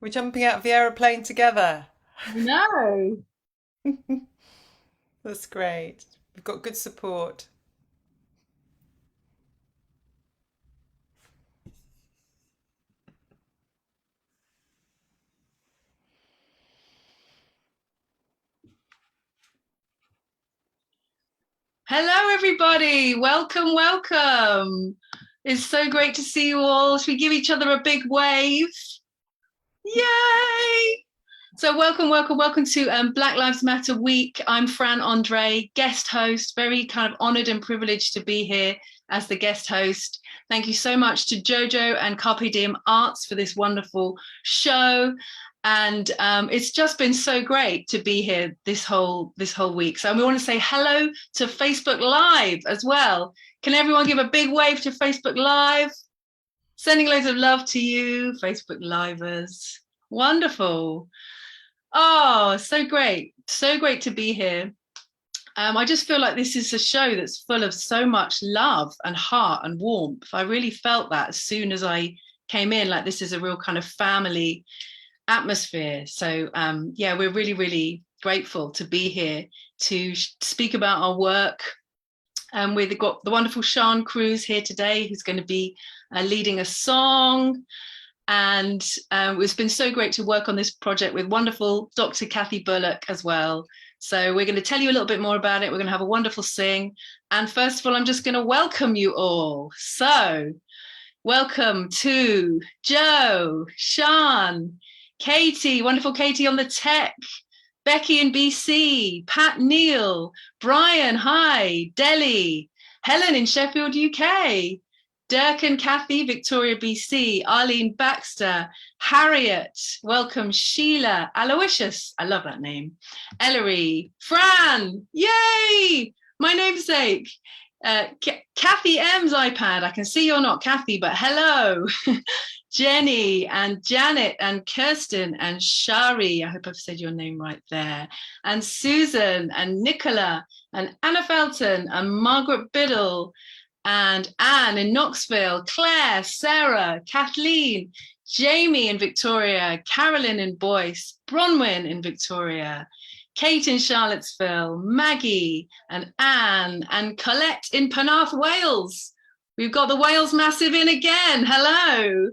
We're jumping out of the aeroplane together. No. That's great. We've got good support. Hello, everybody. Welcome, welcome. It's so great to see you all. Should we give each other a big wave? Yay! So, welcome to Black Lives Matter Week. I'm Fran Andre, guest host. Very kind of honored and privileged to be here as the guest host. Thank you so much to Jojo and Carpe Diem Arts for this wonderful show. And it's just been so great to be here this whole week. So we want to say hello to Facebook Live as well. Can everyone give a big wave to Facebook Live? Sending loads of love to you, Facebook Livers. Wonderful. Oh, so great. So great to be here. I just feel like this is a show that's full of so much love and heart and warmth. I really felt that as soon as I came in, like this is a real kind of family atmosphere. So yeah, we're really, really grateful to be here to speak about our work. We've got the wonderful Siân Croose here today, who's going to be leading a song. And it's been so great to work on this project with wonderful Dr. Kathy Bullock as well. So we're going to tell you a little bit more about it. We're going to have a wonderful sing. And first of all, I'm just going to welcome you all. So welcome to Joe, Siân, Katie, wonderful Katie on the tech, Becky in BC, Pat Neal, Brian, hi, Delhi, Helen in Sheffield, UK, Dirk and Kathy, Victoria, BC, Arlene Baxter, Harriet, welcome, Sheila, Aloysius, I love that name, Ellery, Fran, yay, my namesake, Kathy M's iPad, I can see you're not Kathy, but hello. Jenny and Janet and Kirsten and Shari, I hope I've said your name right there, and Susan and Nicola and Anna Felton and Margaret Biddle and Anne in Knoxville, Claire, Sarah, Kathleen, Jamie in Victoria, Carolyn in Boyce, Bronwyn in Victoria, Kate in Charlottesville, Maggie and Anne and Colette in Penarth, Wales. We've got the Wales Massive in again. Hello.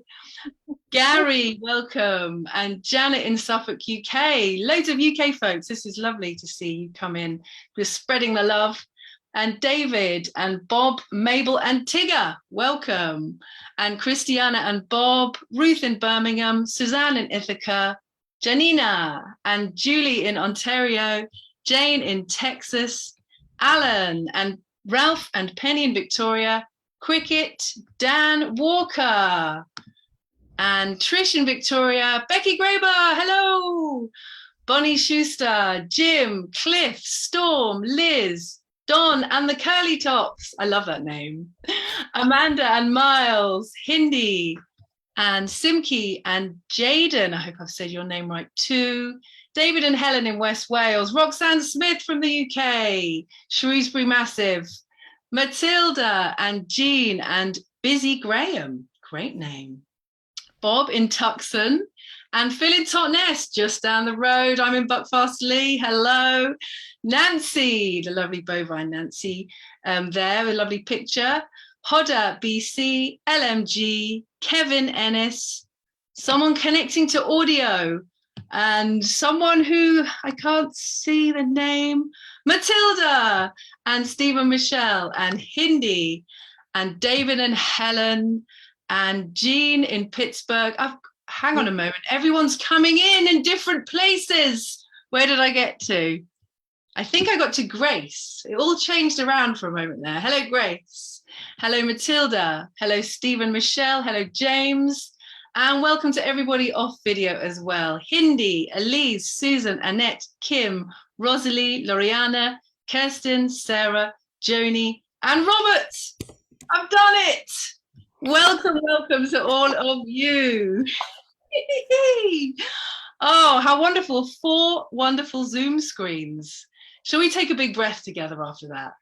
Gary, welcome. And Janet in Suffolk, UK. Loads of UK folks. This is lovely to see you come in. We're spreading the love. And David and Bob, Mabel and Tigger, welcome. And Christiana and Bob, Ruth in Birmingham, Suzanne in Ithaca, Janina and Julie in Ontario, Jane in Texas, Alan and Ralph and Penny in Victoria, Cricket, Dan Walker, and Trish in Victoria, Becky Graber, hello, Bonnie Schuster, Jim, Cliff, Storm, Liz, Don and the Curly Tops, I love that name, Amanda and Miles, Hindi, and Simki and Jaden, I hope I've said your name right too, David and Helen in West Wales, Roxanne Smith from the UK, Shrewsbury Massive, Matilda and Jean and Busy Graham, great name, Bob in Tucson, and Phil in Totnes, just down the road. I'm in Buckfastleigh. Hello. Nancy, the lovely bovine Nancy, there, a lovely picture. Hodder, BC, LMG, Kevin Ennis, someone connecting to audio, and someone who I can't see the name, Matilda, and Stephen Michelle, and Hindi, and David and Helen, and Jean in Pittsburgh. Hang on a moment. Everyone's coming in different places. Where did I get to? I think I got to Grace. It all changed around for a moment there. Hello, Grace. Hello, Matilda. Hello, Stephen Michelle. Hello, James. And welcome to everybody off video as well. Hindi, Elise, Susan, Annette, Kim, Rosalie, Loriana, Kirsten, Sarah, Joni, and Robert. I've done it. Welcome to all of you. Oh, how wonderful. 4 wonderful Zoom screens. Shall we take a big breath together after that?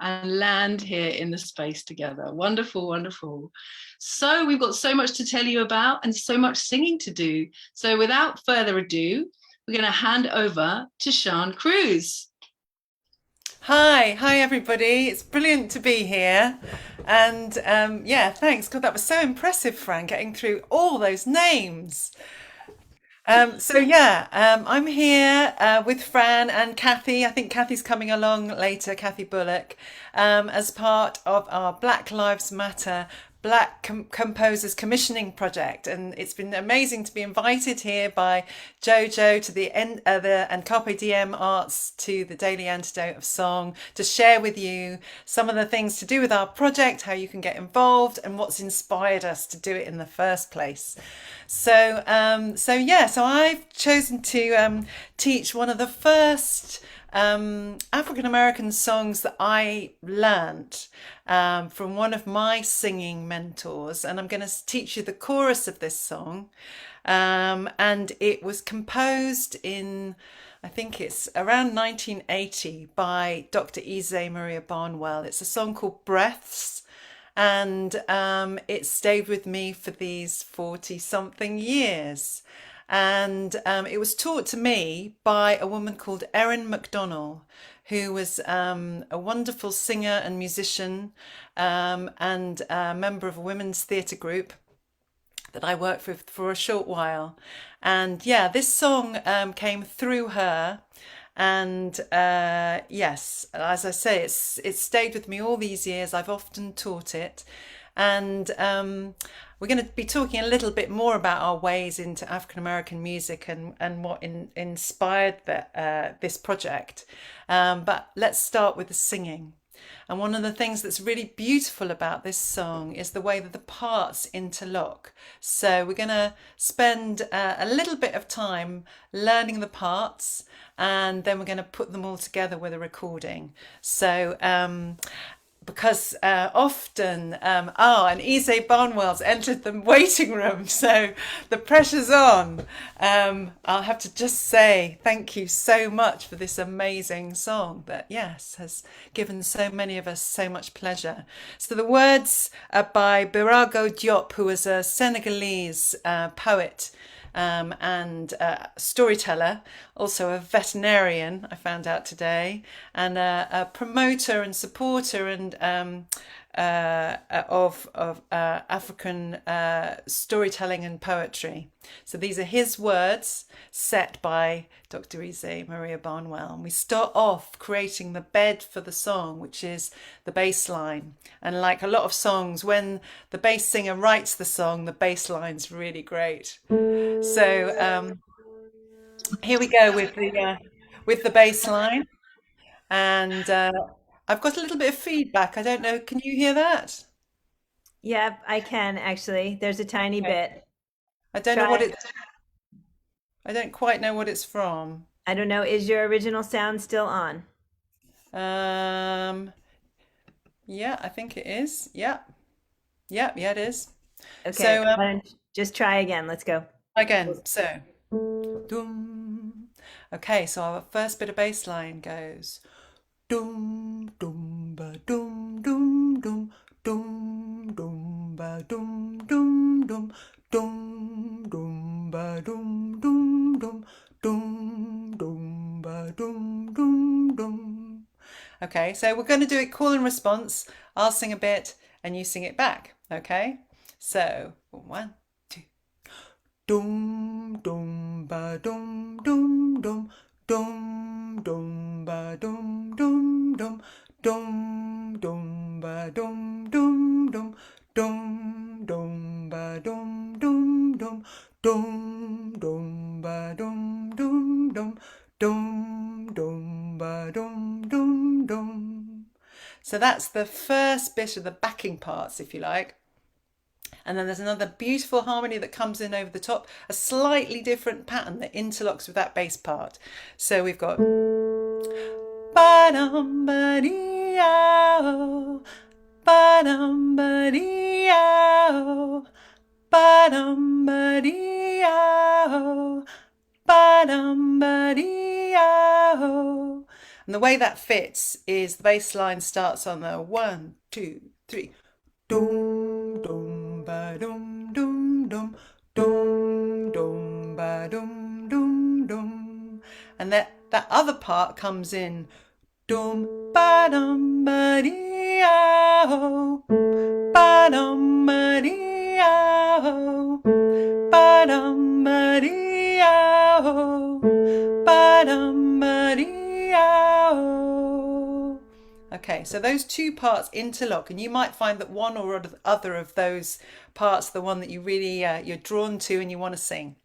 and land here in the space together. Wonderful, wonderful. So we've got so much to tell you about and so much singing to do. So without further ado, we're going to hand over to Siân Croose. Hi everybody. It's brilliant to be here. And yeah, thanks. God, that was so impressive, Fran, getting through all those names. I'm here with Fran and Kathy. I think Kathy's coming along later, Kathy Bullock, as part of our Black Lives Matter Composers Commissioning Project. And it's been amazing to be invited here by Jojo to and Carpe Diem Arts to the Daily Antidote of Song to share with you some of the things to do with our project, how you can get involved, and what's inspired us to do it in the first place. So I've chosen to teach one of the first African American songs that I learnt from one of my singing mentors, and I'm going to teach you the chorus of this song. And it was composed in, I think it's around 1980 by Dr. Ise Maria Barnwell. It's a song called Breaths. And it stayed with me for these 40 something years. And it was taught to me by a woman called Erin McDonnell, who was a wonderful singer and musician and a member of a women's theatre group that I worked with for a short while. And yeah, this song came through her. And yes, as I say, it's stayed with me all these years. I've often taught it. And we're going to be talking a little bit more about our ways into African American music and what inspired this project. But let's start with the singing. And one of the things that's really beautiful about this song is the way that the parts interlock. So we're going to spend a little bit of time learning the parts, and then we're going to put them all together with a recording. So because often, and Ise Barnwell's entered the waiting room, so the pressure's on. I'll have to just say thank you so much for this amazing song that, yes, has given so many of us so much pleasure. So the words are by Birago Diop, who was a Senegalese poet and storyteller, also a veterinarian, I found out today, and a promoter and supporter and of African storytelling and poetry. So these are his words set by Dr. Ise Maria Barnwell. And we start off creating the bed for the song, which is the bass line. And like a lot of songs, when the bass singer writes the song, the bass line's really great. So here we go with the bass line. And I've got a little bit of feedback. I don't know. Can you hear that? Yep, I can actually. There's a tiny Okay. bit. I don't know what Try. it's. I don't quite know what it's from. I don't know. Is your original sound still on? Um, yeah, I think it is. Yeah, yeah, it is. Okay, So why don't you just try again. Let's go. again, so doom. Okay, so our first bit of bass line goes doom doom ba doom doom doom doom doom ba doom doom doom doom doom ba doom doom doom doom doom ba doom doom doom. Okay, so we're going to do it call and response. I'll sing a bit and you sing it back. Okay, so 1, 2. Dum dum ba dum dum dum dum dum ba dum dum dum dum dum ba dum dum dum dum dum ba dum dum dum dum dum ba dum dum dum dum dum ba dum dum dum. So that's the first bit of the backing parts, if you like. And then there's another beautiful harmony that comes in over the top, a slightly different pattern that interlocks with that bass part. So we've got ba-dum ba-dee-ow, ba-dum ba-dee-ow, ba-dum ba-dee-ow, ba-dum ba-dee-ow. And the way that fits is the bass line starts on the 1, 2, 3. Dum dum ba dum dum dum dum dum ba dum dum dum, and that other part comes in dum ba dum ba dee ah ba dum ba dee ah ba dum ba dee ah ba dum ba dee ah. Okay, so those two parts interlock, and you might find that one or other of those parts are the one that you really you're drawn to and you want to sing.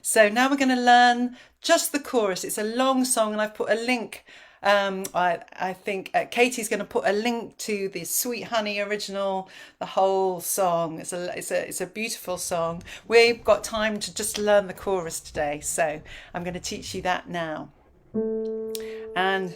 So now we're going to learn just the chorus. It's a long song, and I've put a link. I think Katie's going to put a link to the Sweet Honey original, the whole song. It's a beautiful song. We've got time to just learn the chorus today, so I'm going to teach you that now. And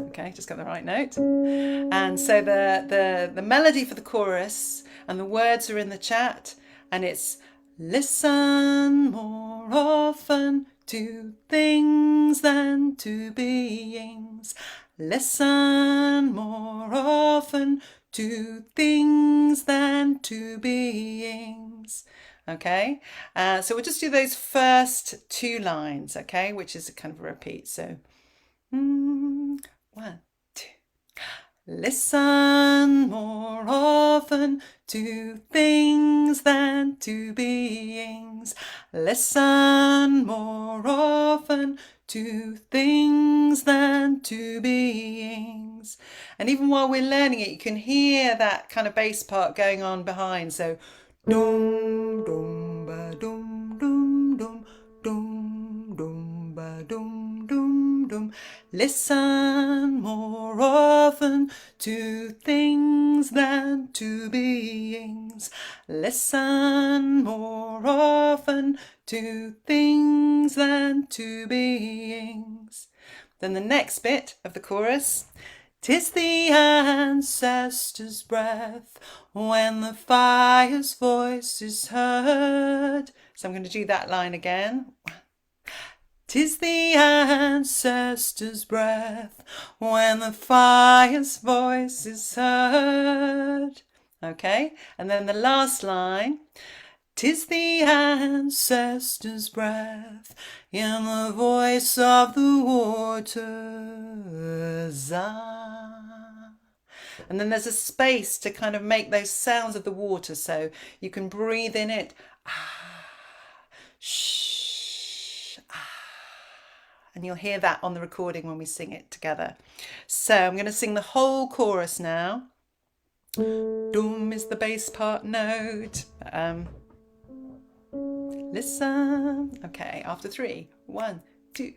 okay, just got the right note. And so the melody for the chorus and the words are in the chat, and it's listen more often to things than to beings. Listen more often to things than to beings. Okay, so we'll just do those first two lines, okay, which is a kind of a repeat. So 1, 2. Listen more often to things than to beings. Listen more often to things than to beings. And even while we're learning it, you can hear that kind of bass part going on behind. So dum dum ba dum dum dum dum dum ba dum dum dum. Listen more often to things than to beings. Listen more often to things than to beings. Then the next bit of the chorus. 'Tis the ancestors' breath when the fire's voice is heard. So I'm going to do that line again. 'Tis the ancestors' breath when the fire's voice is heard. Okay, and then the last line. 'Tis the ancestors' breath in the voice of the waters. And then there's a space to kind of make those sounds of the water, so you can breathe in it. Shh. And you'll hear that on the recording when we sing it together. So I'm going to sing the whole chorus now. Dum is the bass part note. Listen. Okay, after 3. 1, 2.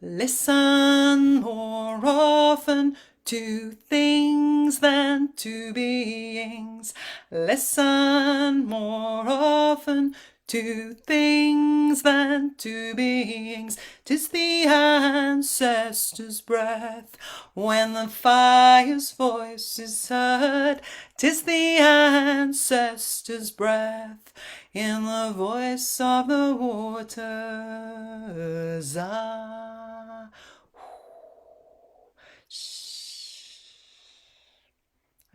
Listen more often to things than to beings. Listen more often to things than to beings. 'Tis the ancestors' breath when the fire's voice is heard. 'Tis the ancestors' breath in the voice of the waters.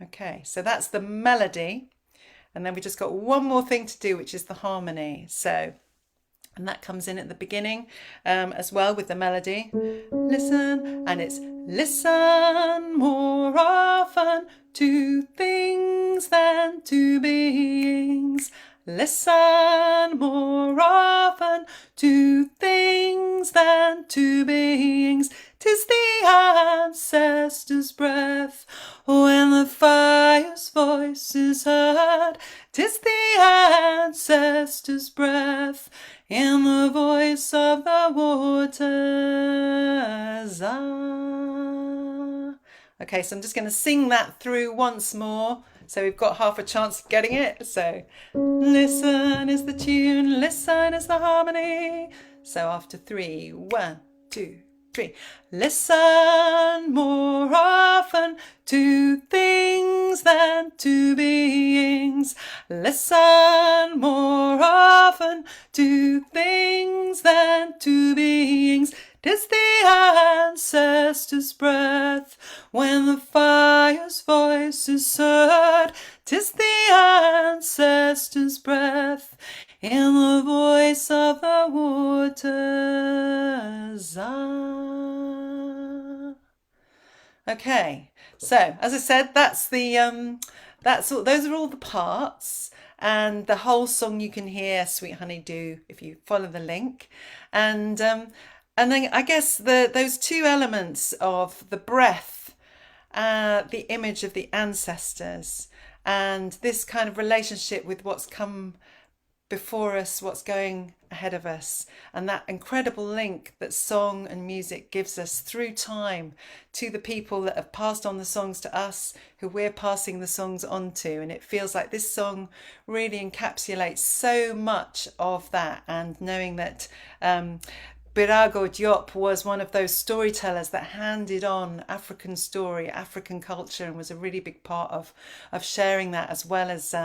Okay, so that's the melody. And then we just got one more thing to do, which is the harmony. So, and that comes in at the beginning as well with the melody. Listen, and it's listen more often to things than to beings. Listen more often to things than to beings. 'Tis the ancestors' breath when the fire's voice is heard. 'Tis the ancestors' breath in the voice of the waters. Okay, so I'm just going to sing that through once more. So we've got half a chance of getting it. So listen is the tune, listen is the harmony. So after 3, 1, 2, 3. Listen more often to things than to beings. Listen more often to things than to beings. 'Tis the ancestors' breath when the fire's voice is heard. 'Tis the ancestors' breath in the voice of the waters. Ah. Okay, so as I said, that's the that's all. Those are all the parts, and the whole song you can hear "Sweet Honey Do" if you follow the link, and then I guess those two elements of the breath, the image of the ancestors, and this kind of relationship with what's come before us, what's going ahead of us, and that incredible link that song and music gives us through time to the people that have passed on the songs to us, who we're passing the songs on to. And it feels like this song really encapsulates so much of that, and knowing that Birago Diop was one of those storytellers that handed on African story, African culture, and was a really big part of sharing that, as well as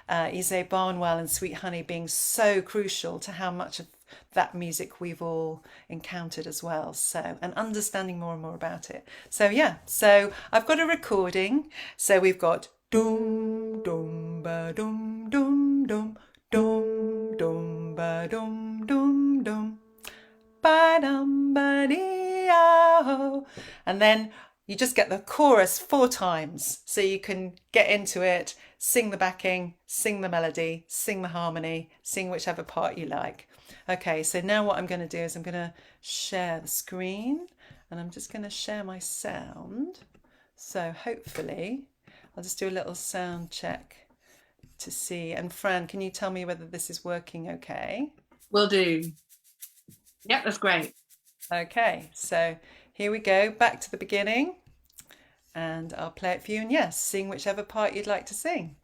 Ise Barnwell and Sweet Honey being so crucial to how much of that music we've all encountered as well. So, and understanding more and more about it. So yeah, so I've got a recording. So we've got dum dum ba dum dum dum dum dum ba dum dum dum ba dum ba dee ah. And then you just get the chorus 4 times, so you can get into it, sing the backing, sing the melody, sing the harmony, sing whichever part you like. Okay, so now what I'm going to do is I'm going to share the screen, and I'm just going to share my sound. So hopefully I'll just do a little sound check to see. And Fran, can you tell me whether this is working okay? Will do. Yep, that's great. Okay, so here we go, back to the beginning, and I'll play it for you, and yes, sing whichever part you'd like to sing.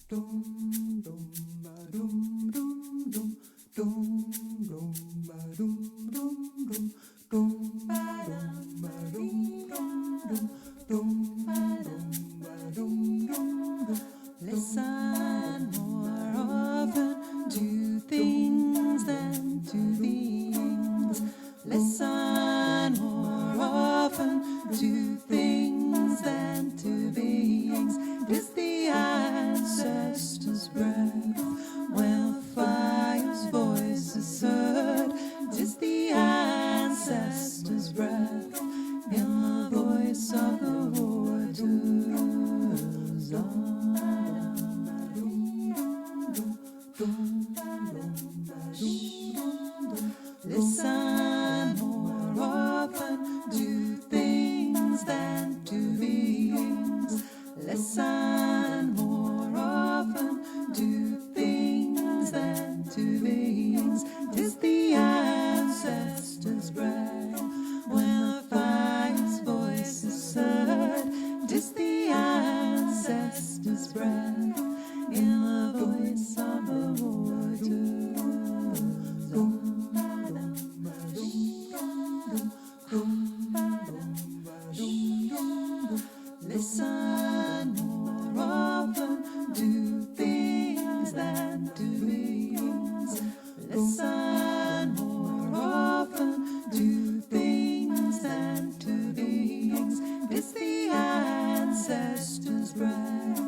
Dum dum ba dum dum dum dum dum ba dum dum dum dum ba dum ba dum dum dum dum ba dum dum dum. Listen more often to things than to beings. Listen more often to things than to beings. 'Tis the ancestors' breath when the fire's voice is heard. 'Tis the ancestors' breath in the voice of the waters. Listen more often to things than to beings. Listen more often to things than to beings. 'Tis the ancestors' breath when the fire's voice is heard. 'Tis the ancestors' breath in the voice of the waters. Listen more often to things than to beings. Listen more often to things than to beings. It's the ancestors' breath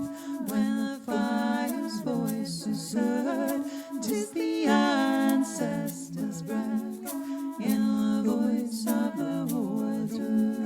when the fire's voice is heard. 'Tis the ancestors' breath in the voice of the waters.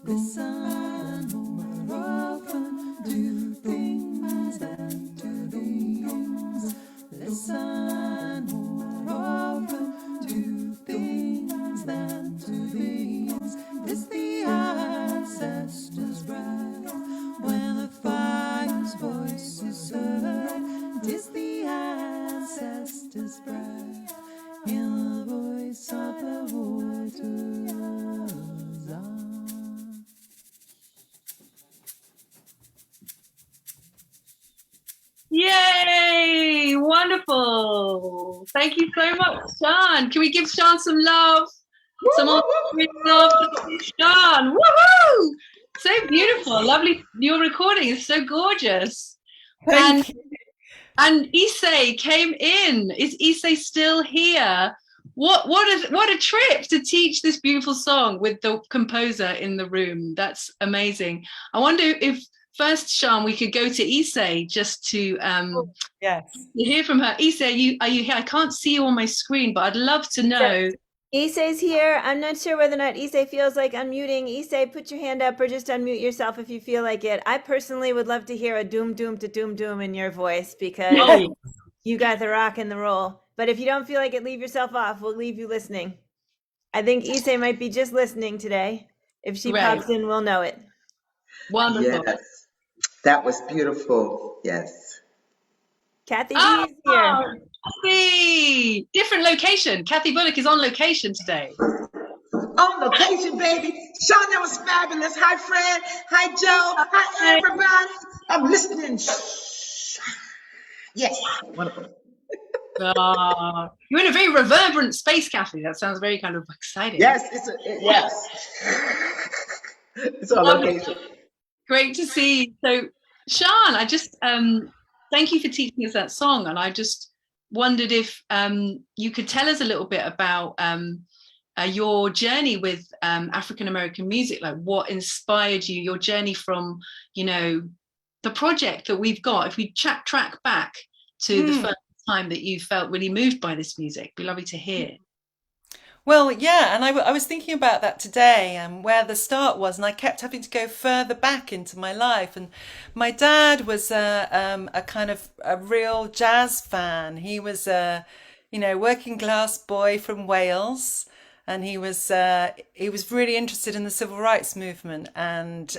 Listen more often to things than to beings. Listen more often to things than to beings. It's the ancestors' breath when the fire's voice is heard. It's the ancestors' breath in the voice of the waters. Yay! Wonderful. Thank you so much, Siân. Can we give Siân some love? Someone Siân. Woohoo! So beautiful, lovely. Your recording is so gorgeous. Thank you. And Issei came in. Is Issei still here? What a trip to teach this beautiful song with the composer in the room. That's amazing. I wonder if first, Siân, we could go to Issei just to Yes. hear from her. Issei, are you here? I can't see you on my screen, but I'd love to know. Issei's here. I'm not sure whether or not Issei feels like unmuting. Issei, put your hand up or just unmute yourself if you feel like it. I personally would love to hear a doom doom to doom doom in your voice because you got the rock and the roll. But if you don't feel like it, leave yourself off. We'll leave you listening. I think Issei might be just listening today. If she pops in, we'll know it. Wonderful. Yes, that was beautiful. Yes. Kathy D is here. Kathy! Different location. Kathy Bullock is on location today. On location, baby. Siân, that was fabulous. Hi, Fran. Hi, Joe. Hi, everybody. I'm listening. Yes, wonderful. You're in a very reverberant space, Kathy. That sounds very kind of exciting. Yes, yes. It's on location. Great to see. So, Siân, I just thank you for teaching us that song, and I just wondered if you could tell us a little bit about your journey with African American music, like what inspired you, your journey from, the project that we've got. If we track back to the first time that you felt really moved by this music, it'd be lovely to hear. Well, yeah, and I was thinking about that today and where the start was, and I kept having to go further back into my life. And my dad was a kind of a real jazz fan. He was a, working class boy from Wales, and he was really interested in the civil rights movement, and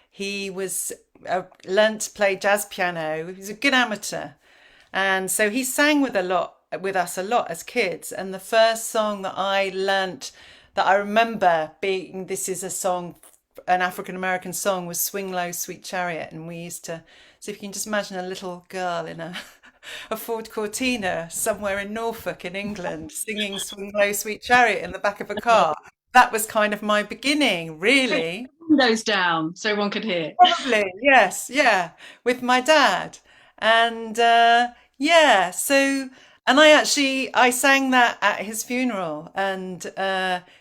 he was learnt to play jazz piano. He was a good amateur, and so he sang with us a lot as kids. And the first song that I learnt that I remember being, this is a song, an African American song, was Swing Low Sweet Chariot. And we used to, so if you can just imagine a little girl in a Ford Cortina somewhere in Norfolk in England singing Swing Low Sweet Chariot in the back of a car. That was kind of my beginning, really. Windows down so everyone could hear. Probably, yes, yeah, with my dad. And yeah, so, and I sang that at his funeral, and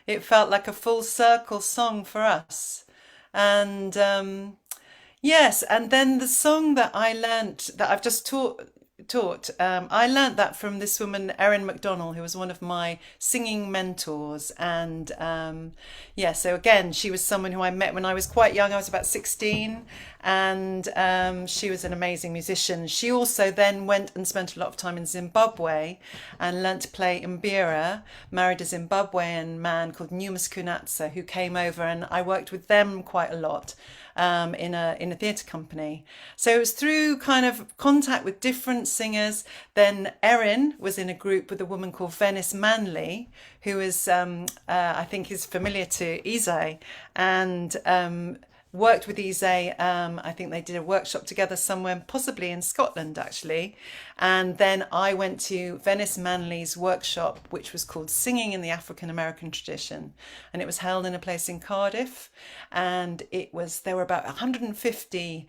it felt like a full circle song for us. And yes, and then the song that I learnt, that I've just taught, I learnt that from this woman, Erin McDonnell, who was one of my singing mentors. And yeah, so again, she was someone who I met when I was quite young. I was about 16, and she was an amazing musician. She also then went and spent a lot of time in Zimbabwe and learnt to play mbira, married a Zimbabwean man called Numus Kunatsa, who came over, and I worked with them quite a lot. In a theatre company. So it was through kind of contact with different singers. Then Erin was in a group with a woman called Venice Manley, who is, I think is familiar to Issei, and worked with Issei. I think they did a workshop together somewhere, possibly in Scotland, actually. And then I went to Venice Manley's workshop, which was called Singing in the African American Tradition. And it was held in a place in Cardiff. And there were about 150,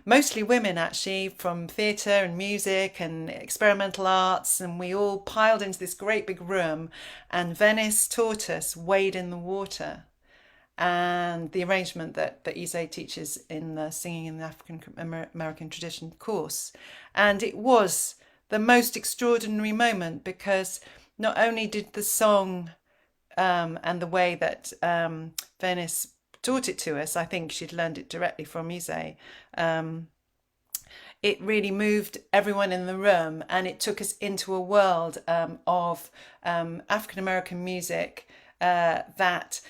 mostly women actually, from theatre and music and experimental arts. And we all piled into this great big room. And Venice taught us Wade in the Water, and the arrangement that Issei teaches in the Singing in the African American Tradition course. And it was the most extraordinary moment, because not only did the song and the way that Venice taught it to us, I think she'd learned it directly from Issei, it really moved everyone in the room, and it took us into a world of African American music that,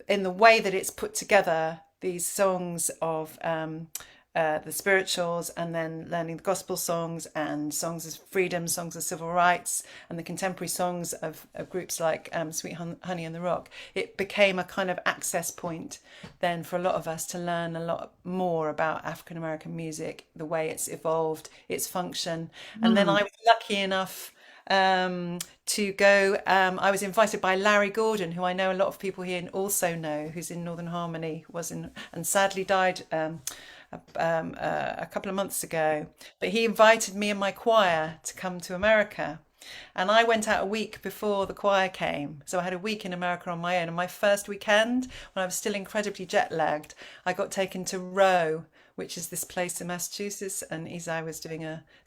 in the way that it's put together, these songs of the spirituals, and then learning the gospel songs and songs of freedom, songs of civil rights, and the contemporary songs of groups like Sweet Honey and the Rock. It became a kind of access point then for a lot of us to learn a lot more about African American music, the way it's evolved, its function. And then I was lucky enough to go. I was invited by Larry Gordon, who I know a lot of people here also know, who's in Northern Harmony, and sadly died a couple of months ago. But he invited me and my choir to come to America. And I went out a week before the choir came. So I had a week in America on my own. And my first weekend, when I was still incredibly jet lagged, I got taken to Rowe, which is this place in Massachusetts. And Isai was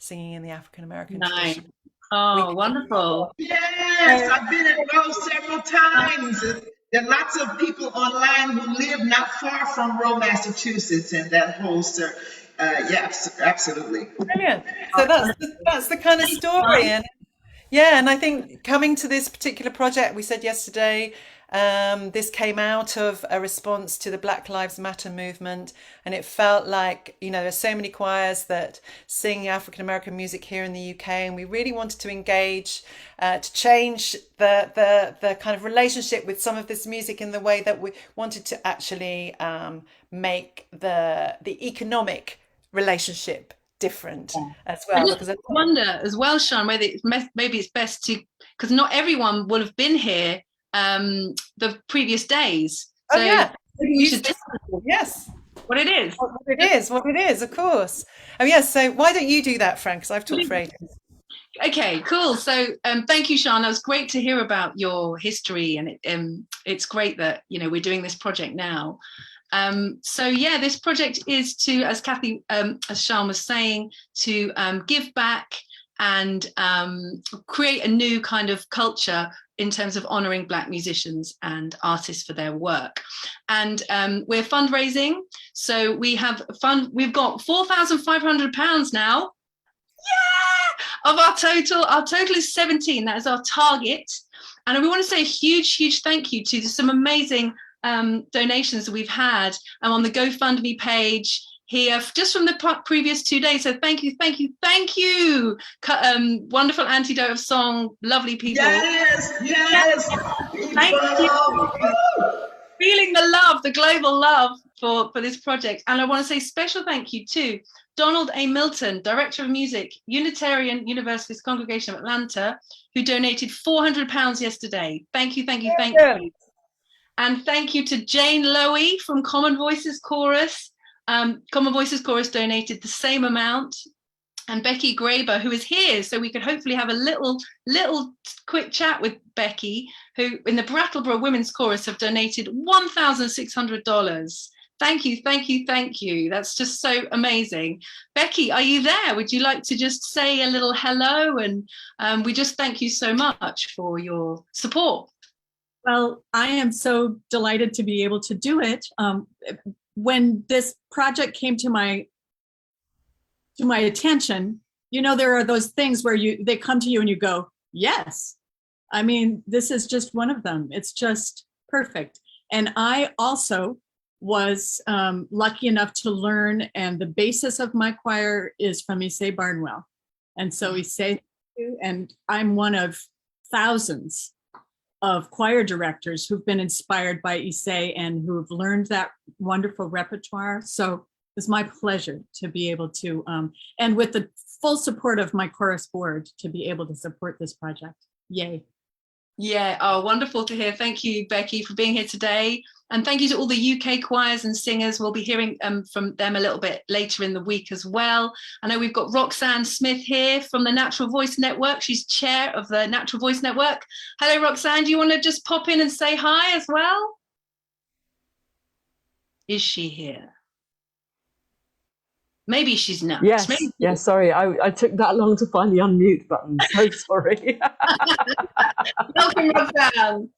singing in the African American tradition. Oh, wonderful. Yes, I've been in Rowe several times. There are lots of people online who live not far from Rowe, Massachusetts, and that holster. Yes, absolutely. Brilliant. So that's the kind of story. And yeah, and I think coming to this particular project, we said yesterday, this came out of a response to the Black Lives Matter movement, and it felt like, there's so many choirs that sing African American music here in the UK, and we really wanted to engage to change the kind of relationship with some of this music in the way that we wanted to actually make the economic relationship different as well. Because I wonder as well, Siân, whether maybe it's best to, because not everyone will have been here the previous days. So you should yes, what it is. What it is, of course. Oh yes, so why don't you do that, Frank, because I've talked for ages. Okay, cool. So thank you, Siân. It was great to hear about your history, and it's great that we're doing this project now. So yeah, this project is to, as Siân was saying, to give back and create a new kind of culture in terms of honouring Black musicians and artists for their work. And we're fundraising. So we've got £4,500 now. Yeah! Of our total. Our total is 17. That is our target. And we want to say a huge, huge thank you to some amazing donations that we've had on the GoFundMe page here just from the previous 2 days. So thank you. Wonderful Antidote of Song, lovely people. Yes. Thank you. Feeling the love, the global love for this project. And I want to say special thank you to Donald A. Milton, Director of Music, Unitarian Universalist Congregation of Atlanta, who donated £400 yesterday. Thank you. And thank you to Jane Lowy from Common Voices Chorus. Common Voices Chorus donated the same amount. And Becky Graber, who is here, so we could hopefully have a little quick chat with Becky, who in the Brattleboro Women's Chorus have donated $1,600. Thank you. That's just so amazing. Becky, are you there? Would you like to just say a little hello? And we just thank you so much for your support. Well, I am so delighted to be able to do it. When this project came to my attention, there are those things where they come to you and you go, yes. I mean, this is just one of them. It's just perfect. And I also was lucky enough to learn, and the basis of my choir is from Isai Barnwell. And so Isai, and I'm one of thousands of choir directors who've been inspired by Isai and who've learned that wonderful repertoire. So it's my pleasure to be able to, and with the full support of my chorus board, to be able to support this project. Yay. Yeah, wonderful to hear. Thank you, Becky, for being here today. And thank you to all the UK choirs and singers. We'll be hearing from them a little bit later in the week as well. I know we've got Roxanne Smith here from the Natural Voice Network. She's chair of the Natural Voice Network. Hello, Roxanne. Do you want to just pop in and say hi as well? Is she here? Maybe she's not. Yes, yes, sorry. I took that long to find the unmute button. So sorry. Welcome, Roxanne.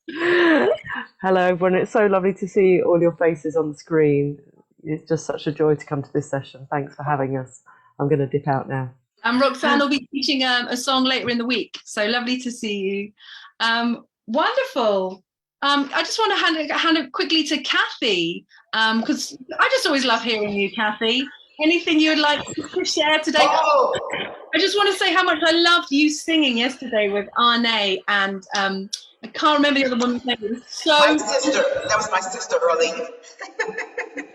Hello, everyone. It's so lovely to see all your faces on the screen. It's just such a joy to come to this session. Thanks for having us. I'm going to dip out now. And Roxanne will be teaching a song later in the week. So lovely to see you. Wonderful. I just want to hand it quickly to Kathy, because I just always love hearing you, Kathy. Anything you would like to share today? Oh. I just want to say how much I loved you singing yesterday with Arne, and I can't remember the other woman's name. It was so my sister. That was my sister, Earlene.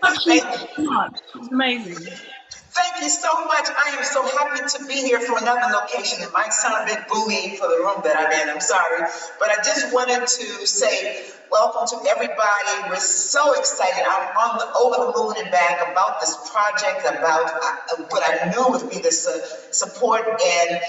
Thank you so much. It was amazing. Thank you so much. I am so happy to be here for another location. It might sound a bit booey for the room that I'm in, I'm sorry. But I just wanted to say welcome to everybody. We're so excited. I'm over the moon and back about this project, about what I know would be the support and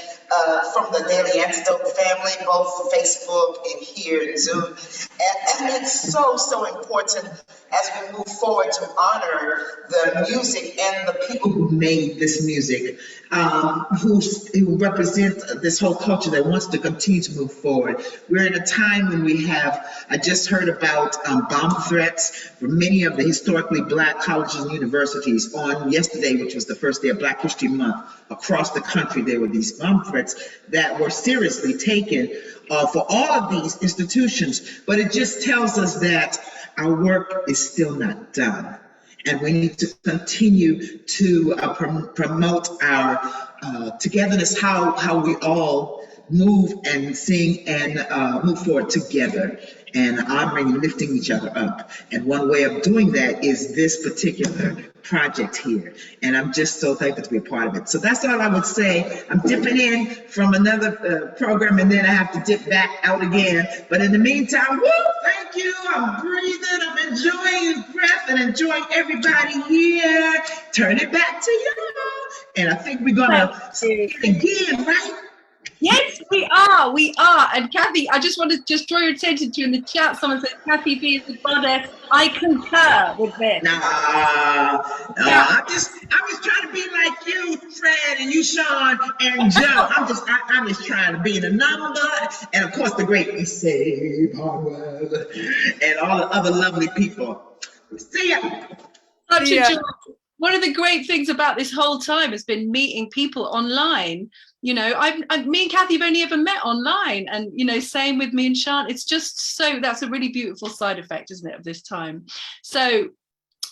from the Daily Antidote family, both Facebook and here in Zoom. And it's so, so important as we move forward to honor the music and the people who made this music, who represent this whole culture that wants to continue to move forward. We're in a time when we have, I just heard about bomb threats from many of the historically Black colleges and universities on yesterday, which was the first day of Black History Month. Across the country, there were these bomb threats that were seriously taken for all of these institutions. But it just tells us that our work is still not done. And we need to continue to promote our togetherness, how we all move and sing and move forward together and honoring and lifting each other up. And one way of doing that is this particular project here. And I'm just so thankful to be a part of it. So that's all I would say. I'm dipping in from another program and then I have to dip back out again. But in the meantime, woo, thank you. I'm breathing, I'm enjoying the breath and enjoying everybody here. Turn it back to you. And I think we're gonna say it again, right? Yes, we are. We are. And Kathy, I just want to just draw your attention to in the chat. Someone said Kathy B is the goddess. I concur with this. I was trying to be like you, Fred, and you, Sean, and Joe. I'm just trying to be in a number, and of course the great Issei Powell and all the other lovely people. See ya. Such a joy. One of the great things about this whole time has been meeting people online. You know, me and Kathy have only ever met online, and you know, same with me and Siân. It's just so, that's a really beautiful side effect, isn't it, of this time? So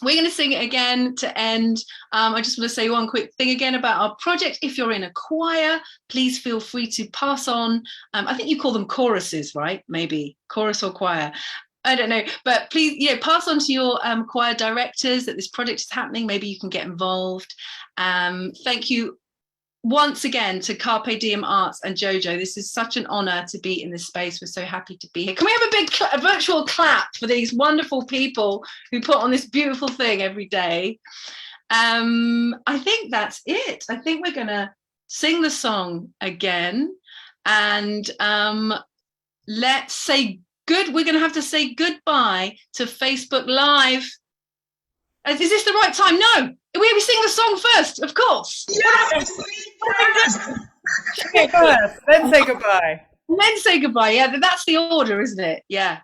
we're going to sing it again to end. I just want to say one quick thing again about our project. If you're in a choir, please feel free to pass on. I think you call them choruses, right? Maybe chorus or choir. I don't know, but please, pass on to your choir directors that this project is happening. Maybe you can get involved. Thank you once again to Carpe Diem Arts and Jojo. This is such an honor to be in this space. We're so happy to be here. Can we have a big virtual clap for these wonderful people who put on this beautiful thing every day? I think that's it. I think we're gonna sing the song again, and let's say we're gonna have to say goodbye to Facebook Live. Is this the right time? No. We sing the song first, of course. Yes. Okay, first, then say goodbye. And then say goodbye. Yeah, that's the order, isn't it? Yeah.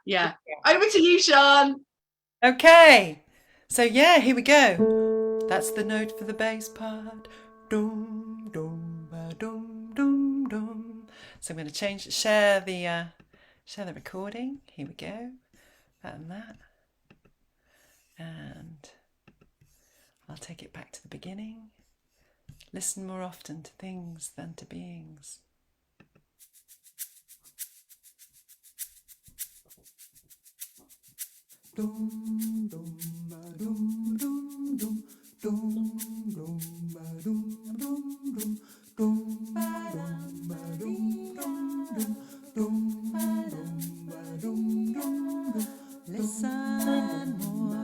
Over to you, Siân. Okay. So yeah, here we go. That's the note for the bass part. Dum dum ba dum dum dum. So I'm going to share the recording. Here we go. That and that. And I'll take it back to the beginning. Listen more often to things than to beings. Dum dum ba dum dum dum dum dum ba dum dum dum dum ba dum ba dum dum dum dum ba dum dum dum. Listen more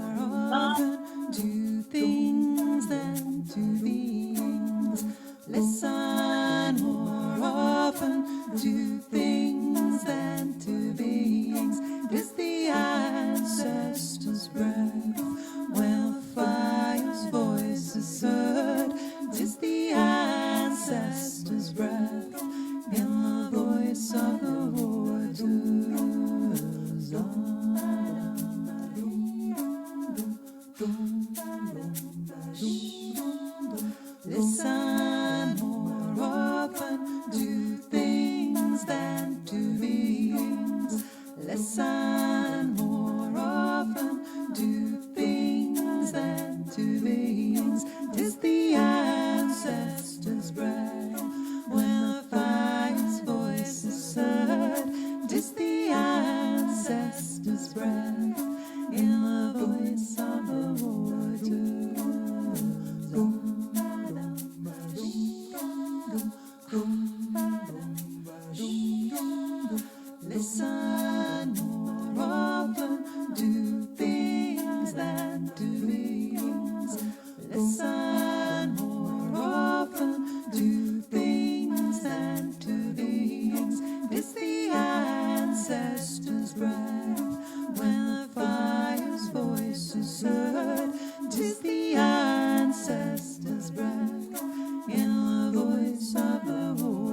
often to things than to beings. Listen more often to things than to beings. 'Tis the ancestors' breath when fire's voice is heard. 'Tis the ancestors' breath in the voice of the waters. Listen more often to things than Listen more often, do things that do things. Listen more often, do things that do things. It's the ancestors' breath when the fire's voice is heard. 'Tis the ancestors' breath in the voice of the waters.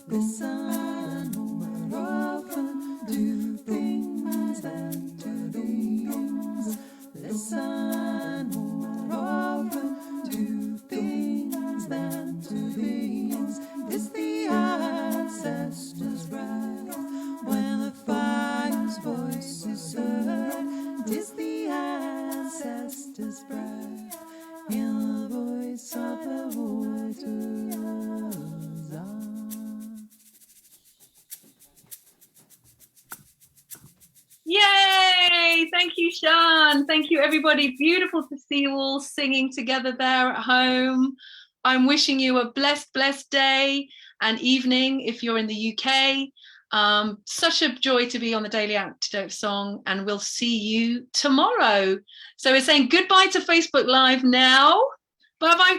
Listen more often, do things that do things. Listen more often, do things that do things. It's the ancestors' breath when the fire's voice is heard. It's the ancestors' breath in the voice of the waters. Yay! Thank you, Siân. Thank you, everybody. Beautiful to see you all singing together there at home. I'm wishing you a blessed, blessed day and evening if you're in the UK. Such a joy to be on the Daily Antidote song, and we'll see you tomorrow. So we're saying goodbye to Facebook Live now. Bye-bye.